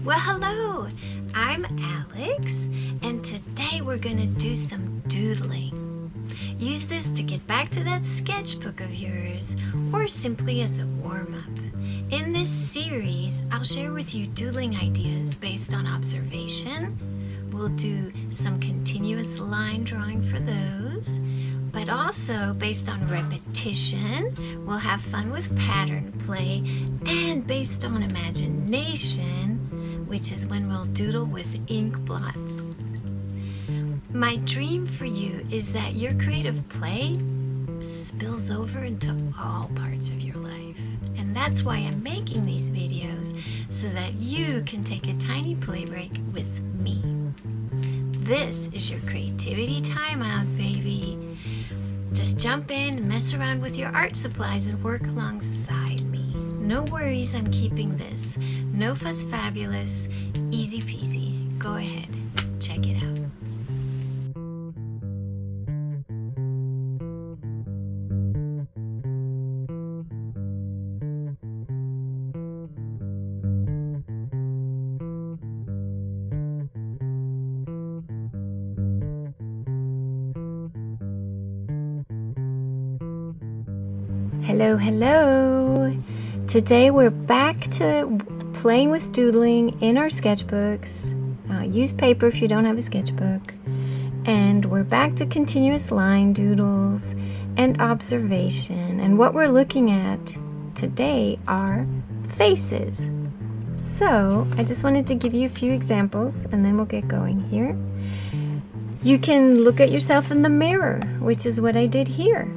Well, hello, I'm Alex, and today we're gonna do some doodling. Use this to get back to that sketchbook of yours, or simply as a warm-up. In this series, I'll share with you doodling ideas based on observation. We'll do some continuous line drawing for those, but also based on repetition. We'll have fun with pattern play, and based on imagination, which is when we'll doodle with ink blots. My dream for you is that your creative play spills over into all parts of your life. And that's why I'm making these videos, so that you can take a tiny play break with me. This is your creativity timeout, baby. Just jump in and mess around with your art supplies and work alongside me. No worries, I'm keeping this. No fuss fabulous, easy peasy. Go ahead, check it out. Hello, hello. Today we're back to playing with doodling in our sketchbooks. Use paper if you don't have a sketchbook. And we're back to continuous line doodles and observation. And what we're looking at today are faces. So I just wanted to give you a few examples and then we'll get going here. You can look at yourself in the mirror, which is what I did here.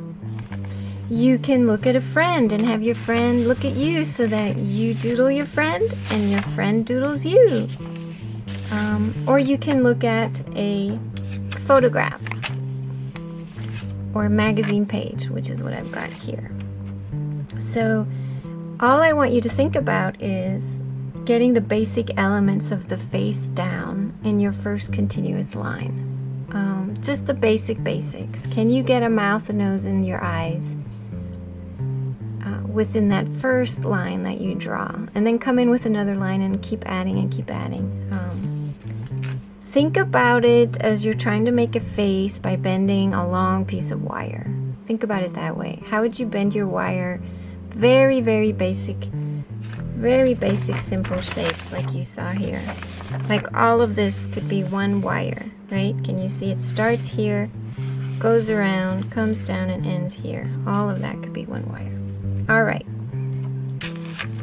You can look at a friend and have your friend look at you so that you doodle your friend and your friend doodles you. Or you can look at a photograph or a magazine page, which is what I've got here. So all I want you to think about is getting the basic elements of the face down in your first continuous line. Just the basics. Can you get a mouth, a nose, and your eyes within that first line that you draw, and then come in with another line and keep adding and keep adding. Think about it as you're trying to make a face by bending a long piece of wire. Think about it that way. How would you bend your wire? Very basic simple shapes like you saw here. Like all of this could be one wire, right? Can you see it starts here, goes around, comes down, and ends here. All of that could be one wire. All right,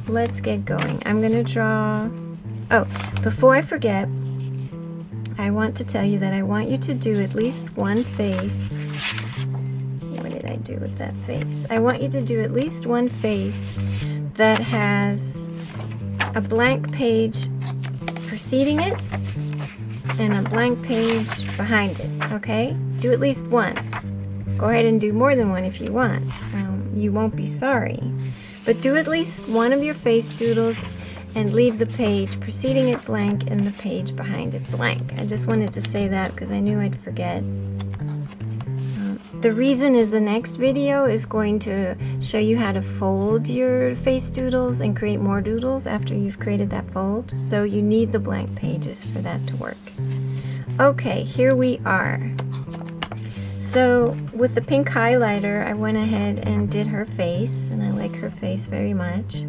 let's get going. I'm gonna draw, before I forget, I want to tell you that I want you to do at least one face. What did I do with that face? I want you to do at least one face that has a blank page preceding it and a blank page behind it, okay? Do at least one. Go ahead and do more than one if you want. You won't be sorry. But do at least one of your face doodles and leave the page preceding it blank and the page behind it blank. I just wanted to say that because I knew I'd forget. The reason is the next video is going to show you how to fold your face doodles and create more doodles after you've created that fold. So you need the blank pages for that to work. Okay, here we are. So with the pink highlighter, I went ahead and did her face, and I like her face very much.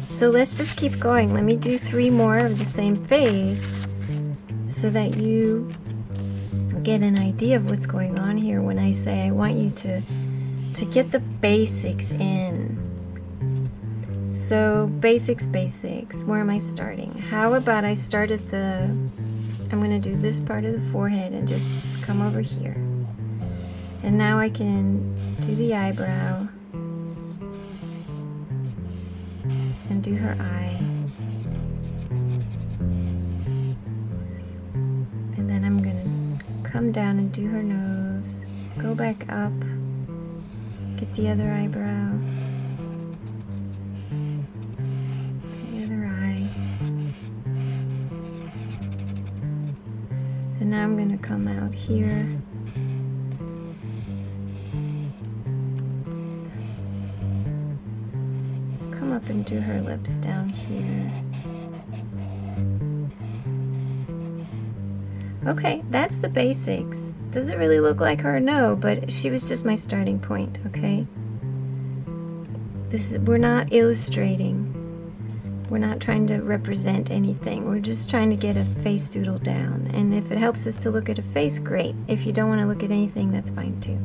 So let's just keep going. Let me do 3 more of the same face so that you get an idea of what's going on here when I say I want you to get the basics in. So basics. Where am I starting? How about I start at I'm going to do this part of the forehead and just come over here. And now I can do the eyebrow and do her eye. And then I'm going to come down and do her nose, go back up, get the other eyebrow, the other eye. And now I'm going to come out here. Come up and do her lips down here. Okay, that's the basics. Does it really look like her? No, but she was just my starting point, okay? We're not illustrating. We're not trying to represent anything. We're just trying to get a face doodle down. And if it helps us to look at a face, great. If you don't want to look at anything, that's fine too.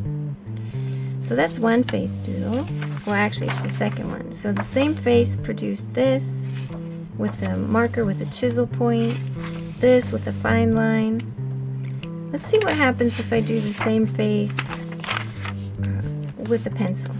So that's one face doodle. Well, actually, it's the second one. So the same face produced this with a marker with a chisel point, this with a fine line. Let's see what happens if I do the same face with a pencil.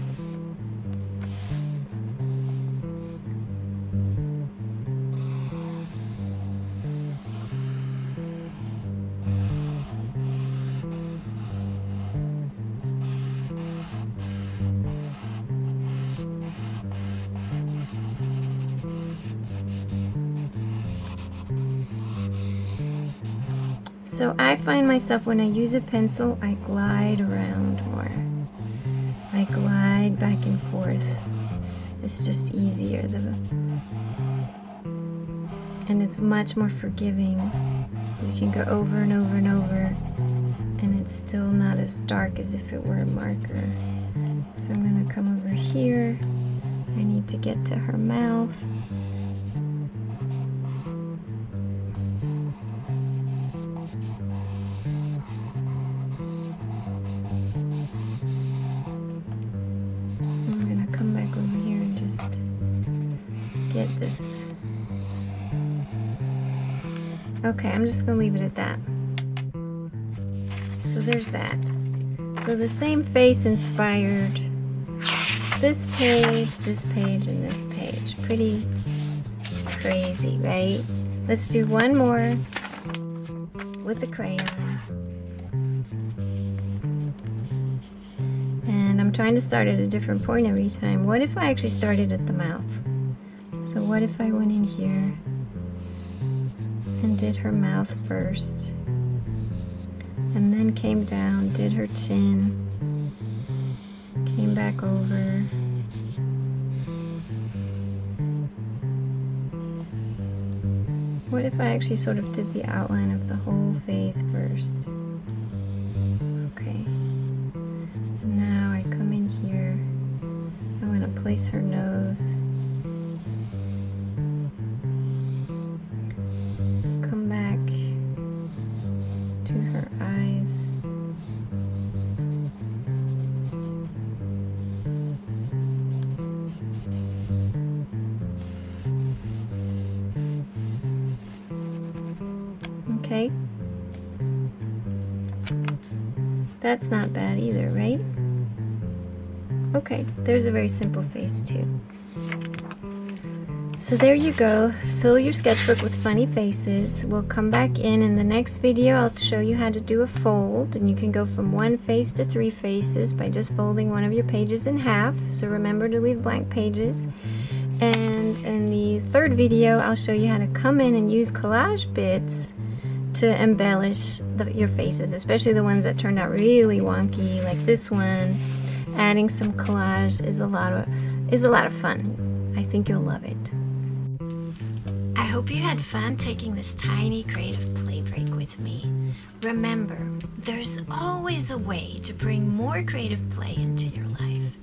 So I find myself, when I use a pencil, I glide around more. I glide back and forth. It's just easier. And it's much more forgiving. You can go over and over and over, and it's still not as dark as if it were a marker. So I'm going to come over here. I need to get to her mouth. Get this. Okay, I'm just gonna leave it at that. So there's that. So the same face inspired this page, and this page. Pretty crazy, right? Let's do one more with a crayon. And I'm trying to start at a different point every time. What if I actually started at the mouth? So what if I went in here and did her mouth first, and then came down, did her chin, came back over, what if I actually sort of did the outline of the whole face first? Okay, and now I come in here, I want to place her nose. Her eyes. Okay. That's not bad either, right? Okay, there's a very simple face too. So there you go. Fill your sketchbook with funny faces. We'll come back in the next video. I'll show you how to do a fold, and you can go from one face to three faces by just folding one of your pages in half. So remember to leave blank pages. And in the third video, I'll show you how to come in and use collage bits to embellish your faces, especially the ones that turned out really wonky, like this one. Adding some collage is a lot of fun. I think you'll love it. I hope you had fun taking this tiny creative play break with me. Remember, there's always a way to bring more creative play into your life.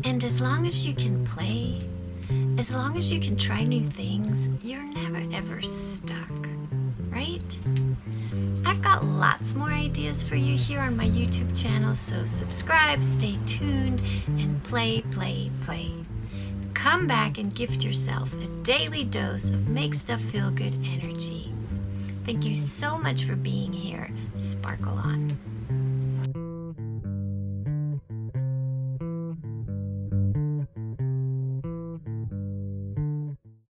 And as long as you can play, as long as you can try new things, you're never ever stuck, right? I've got lots more ideas for you here on my YouTube channel, so subscribe, stay tuned, and play, play, play. Come back and gift yourself a daily dose of Make Stuff Feel Good energy. Thank you so much for being here. Sparkle on.